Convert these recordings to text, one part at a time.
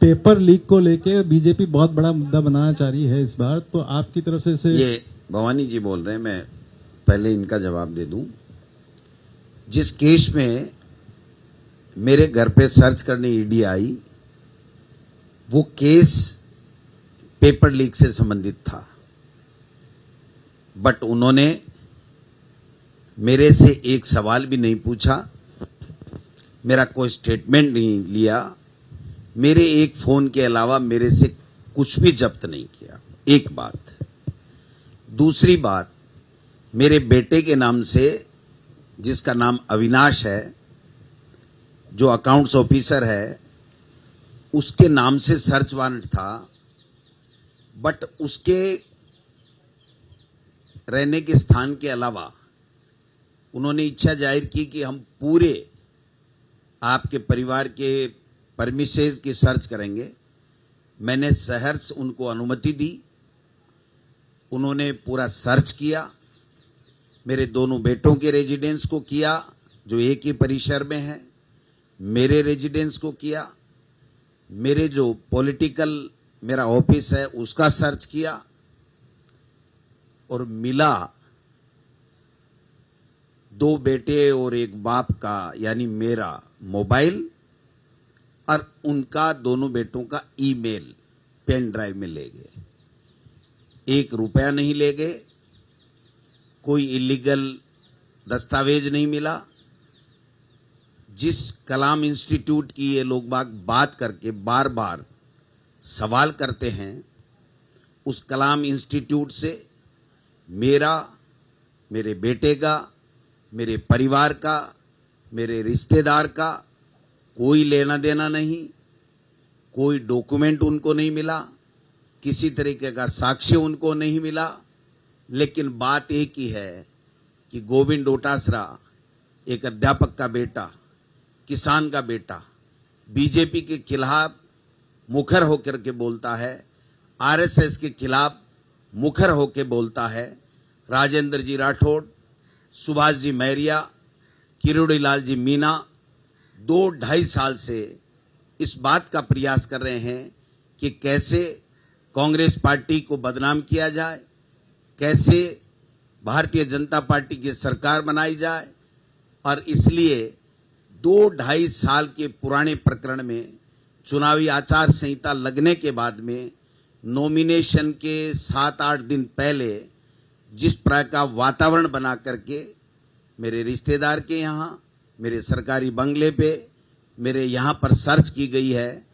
Paper leak को लेके BJP बहुत बड़ा मुद्दा बनाना चाह रही है इस बार, तो आपकी तरफ से इसे ये भवानी जी बोल रहे हैं, मैं पहले इनका जवाब दे दूं। जिस केस में मेरे घर पे सर्च करने ईडी आई, वो केस पेपर लीक से संबंधित था, बट उन्होंने मेरे से एक सवाल भी नहीं पूछा, मेरा कोई स्टेटमेंट नहीं लिया, मेरे एक फोन के अलावा मेरे से कुछ भी जब्त नहीं किया। एक बात। दूसरी बात, मेरे बेटे के नाम से, जिसका नाम अविनाश है, जो अकाउंट्स ऑफिसर है, उसके नाम से सर्च वारंट था, बट उसके रहने के स्थान के अलावा उन्होंने इच्छा जाहिर की कि हम पूरे आपके परिवार के परमिसेस की सर्च करेंगे। मैंने सहर्ष उनको अनुमति दी, उन्होंने पूरा सर्च किया, मेरे दोनों बेटों के रेजिडेंस को किया जो एक ही परिसर में है, मेरे रेजिडेंस को किया, मेरे जो पॉलिटिकल मेरा ऑफिस है उसका सर्च किया, और मिला 2 बेटे और एक बाप का, यानी मेरा मोबाइल और उनका, दोनों बेटों का ईमेल पेन ड्राइव में ले गए। 1 रुपया नहीं ले गए, कोई इलीगल दस्तावेज नहीं मिला। जिस कलाम इंस्टीट्यूट की ये लोग बात करके बार बार सवाल करते हैं, उस कलाम इंस्टीट्यूट से मेरा, मेरे बेटे का, मेरे परिवार का, मेरे रिश्तेदार का कोई लेना देना नहीं, कोई डॉक्यूमेंट उनको नहीं मिला, किसी तरीके का साक्ष्य उनको नहीं मिला। लेकिन बात एक ही है कि गोविंद डोटासरा, एक अध्यापक का बेटा, किसान का बेटा, बीजेपी के खिलाफ मुखर होकर के बोलता है, आरएसएस के खिलाफ मुखर होकर बोलता है। राजेंद्र जी राठौड़, सुभाष जी मैरिया, किरोड़ी लाल जी मीना 2-2.5 साल से इस बात का प्रयास कर रहे हैं कि कैसे कांग्रेस पार्टी को बदनाम किया जाए, कैसे भारतीय जनता पार्टी की सरकार बनाई जाए। और इसलिए 2-2.5 साल के पुराने प्रकरण में चुनावी आचार संहिता लगने के बाद में नॉमिनेशन के 7-8 दिन पहले जिस प्रकार का वातावरण बना करके मेरे रिश्तेदार के यहाँ, मेरे सरकारी बंगले पे, मेरे यहाँ पर सर्च की गई है,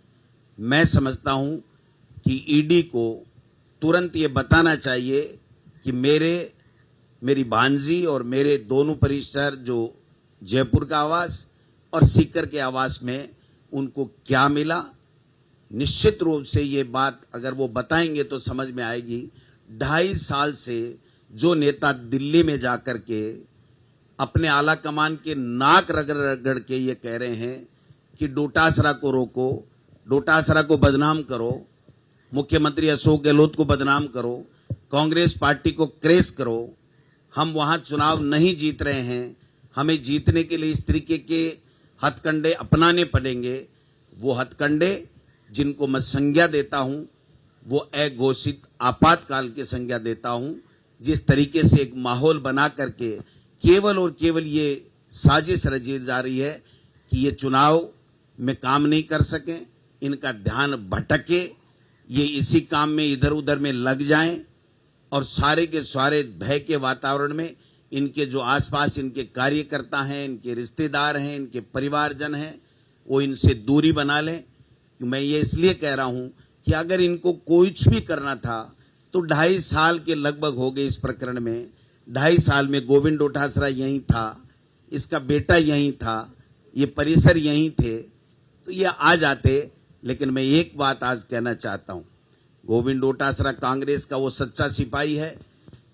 मैं समझता हूँ कि ईडी को तुरंत ये बताना चाहिए कि मेरी भांजी और मेरे दोनों परिसर, जो जयपुर का आवास और सीकर के आवास में, उनको क्या मिला। निश्चित रूप से ये बात अगर वो बताएंगे तो समझ में आएगी। 2.5 साल से जो नेता दिल्ली में जाकर के अपने आला कमान के नाक रगड़ रगड़ के ये कह रहे हैं कि डोटासरा को रोको, डोटासरा को बदनाम करो, मुख्यमंत्री अशोक गहलोत को बदनाम करो, कांग्रेस पार्टी को क्रेश करो, हम वहां चुनाव नहीं जीत रहे हैं, हमें जीतने के लिए इस तरीके के हथकंडे अपनाने पड़ेंगे। वो हथकंडे जिनको मैं संज्ञा देता हूं, वो अघोषित आपातकाल की संज्ञा देता हूं। जिस तरीके से एक माहौल बना करके केवल और केवल ये साजिश रची जा रही है कि ये चुनाव में काम नहीं कर सकें, इनका ध्यान भटके, ये इसी काम में इधर उधर में लग जाएं, और सारे के सारे भय के वातावरण में इनके जो आसपास इनके कार्यकर्ता हैं, इनके रिश्तेदार हैं, इनके परिवारजन हैं, वो इनसे दूरी बना लें। मैं ये इसलिए कह रहा हूं कि अगर इनको कुछ भी करना था तो 2.5 साल के लगभग हो गए इस प्रकरण में। 2.5 साल में गोविंद डोटासरा यहीं था, इसका बेटा यहीं था, ये परिसर यहीं थे, तो ये आ जाते। लेकिन मैं एक बात आज कहना चाहता हूं, गोविंद डोटासरा कांग्रेस का वो सच्चा सिपाही है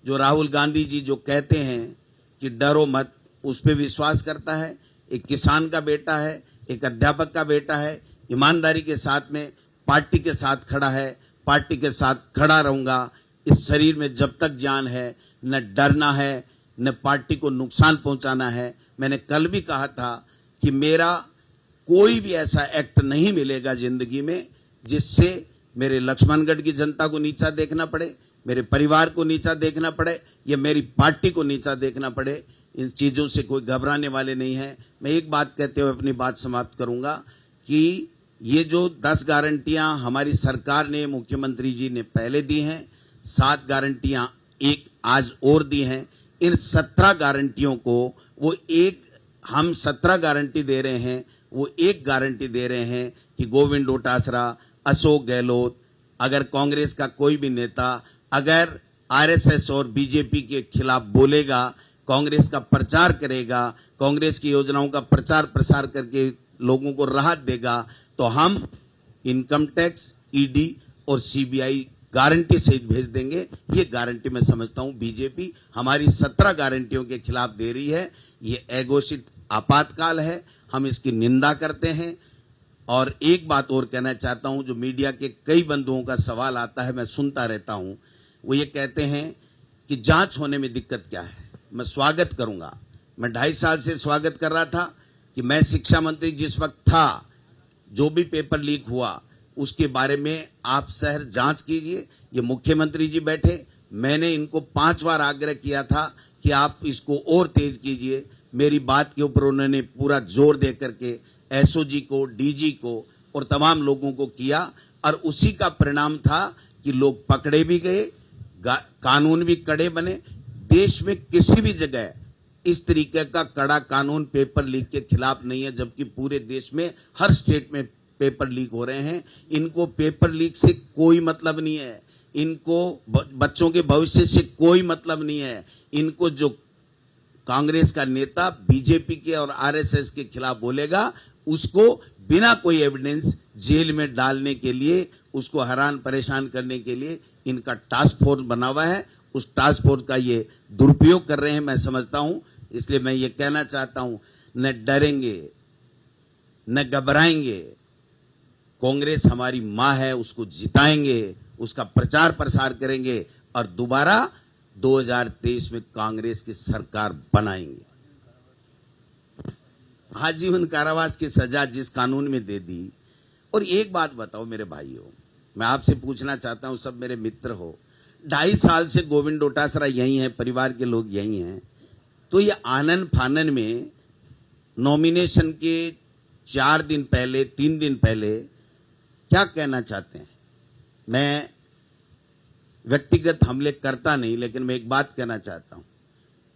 जो राहुल गांधी जी जो कहते हैं कि डरो मत, उस पर विश्वास करता है। एक किसान का बेटा है, एक अध्यापक का बेटा है, ईमानदारी के साथ में पार्टी के साथ खड़ा है, पार्टी के साथ खड़ा रहूंगा। इस शरीर में जब तक जान है, न डरना है, न पार्टी को नुकसान पहुंचाना है। मैंने कल भी कहा था कि मेरा कोई भी ऐसा एक्ट नहीं मिलेगा जिंदगी में जिससे मेरे लक्ष्मणगढ़ की जनता को नीचा देखना पड़े, मेरे परिवार को नीचा देखना पड़े या मेरी पार्टी को नीचा देखना पड़े। इन चीजों से कोई घबराने वाले नहीं है। मैं एक बात कहते हुए अपनी बात समाप्त करूंगा कि ये जो 10 गारंटियां हमारी सरकार ने, मुख्यमंत्री जी ने पहले दी हैं, 7 गारंटियां एक आज और दी हैं। इन 17 गारंटियों को वो हम 17 गारंटी दे रहे हैं, वो एक गारंटी दे रहे हैं कि गोविंद डोटासरा, अशोक गहलोत, अगर कांग्रेस का कोई भी नेता अगर आरएसएस और बीजेपी के खिलाफ बोलेगा, कांग्रेस का प्रचार करेगा, कांग्रेस की योजनाओं का प्रचार प्रसार करके लोगों को राहत देगा, तो हम इनकम टैक्स, ईडी और सीबीआई गारंटी सहित भेज देंगे। ये गारंटी मैं समझता हूं बीजेपी हमारी 17 गारंटियों के खिलाफ दे रही है। ये अघोषित आपातकाल है, हम इसकी निंदा करते हैं। और एक बात और कहना चाहता हूं, जो मीडिया के कई बंधुओं का सवाल आता है, मैं सुनता रहता हूं, वो ये कहते हैं कि जांच होने में दिक्कत क्या है। मैं स्वागत करूंगा, मैं 2.5 साल से स्वागत कर रहा था कि मैं शिक्षा मंत्री जिस वक्त था, जो भी पेपर लीक हुआ उसके बारे में आप शहर जांच कीजिए। ये मुख्यमंत्री जी बैठे, मैंने इनको 5 बार आग्रह किया था कि आप इसको और तेज कीजिए। मेरी बात के ऊपर उन्होंने पूरा जोर दे करके एसओजी को, डीजी को और तमाम लोगों को किया, और उसी का परिणाम था कि लोग पकड़े भी गए, कानून भी कड़े बने। देश में किसी भी जगह इस तरीके का कड़ा कानून पेपर लीक के खिलाफ नहीं है, जबकि पूरे देश में हर स्टेट में पेपर लीक हो रहे हैं। इनको पेपर लीक से कोई मतलब नहीं है, इनको बच्चों के भविष्य से कोई मतलब नहीं है। इनको जो कांग्रेस का नेता बीजेपी के और आरएसएस के खिलाफ बोलेगा, उसको बिना कोई एविडेंस जेल में डालने के लिए, उसको हैरान परेशान करने के लिए इनका टास्क फोर्स बना हुआ है। उस टास्क फोर्स का ये दुरुपयोग कर रहे हैं, मैं समझता हूं। इसलिए मैं ये कहना चाहता हूं, न डरेंगे न घबराएंगे। कांग्रेस हमारी मां है, उसको जिताएंगे, उसका प्रचार प्रसार करेंगे और दोबारा 2023 में कांग्रेस की सरकार बनाएंगे। आजीवन कारावास की सजा जिस कानून में दे दी। और एक बात बताओ मेरे भाइयों, मैं आपसे पूछना चाहता हूं, सब मेरे मित्र हो, 2.5 साल से गोविंद डोटासरा यही है, परिवार के लोग यही हैं, तो ये आनन फानन में नॉमिनेशन के 4 दिन पहले, 3 दिन पहले क्या कहना चाहते हैं? मैं व्यक्तिगत हमले करता नहीं, लेकिन मैं एक बात कहना चाहता हूं।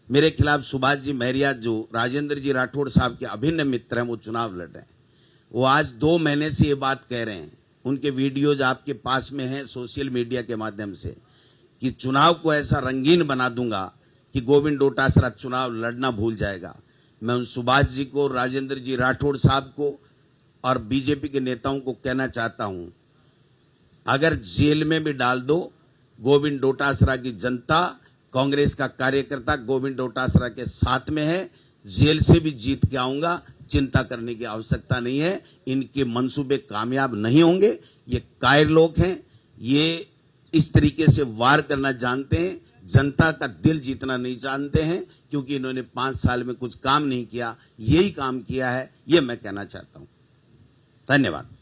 मेरे खिलाफ सुभाष जी महरिया, जो राजेंद्र जी राठौड़ साहब के अभिन्न मित्र हैं, वो चुनाव लड़ रहे हैं। वो आज 2 महीने से ये बात कह रहे हैं, उनके वीडियोज आपके पास में हैं सोशल मीडिया के माध्यम से, कि चुनाव को ऐसा रंगीन बना दूंगा कि गोविंद डोटासरा चुनाव लड़ना भूल जाएगा। मैं उन सुभाष जी को, राजेंद्र जी राठौड़ साहब को और बीजेपी के नेताओं को कहना चाहता हूं, अगर जेल में भी डाल दो, गोविंद डोटासरा की जनता, कांग्रेस का कार्यकर्ता गोविंद डोटासरा के साथ में है। जेल से भी जीत के आऊंगा, चिंता करने की आवश्यकता नहीं है। इनके मंसूबे कामयाब नहीं होंगे। ये कायर लोग हैं, ये इस तरीके से वार करना जानते हैं, जनता का दिल जीतना नहीं जानते हैं, क्योंकि इन्होंने 5 साल में कुछ काम नहीं किया, यही काम किया है, ये मैं कहना चाहता हूं। धन्यवाद।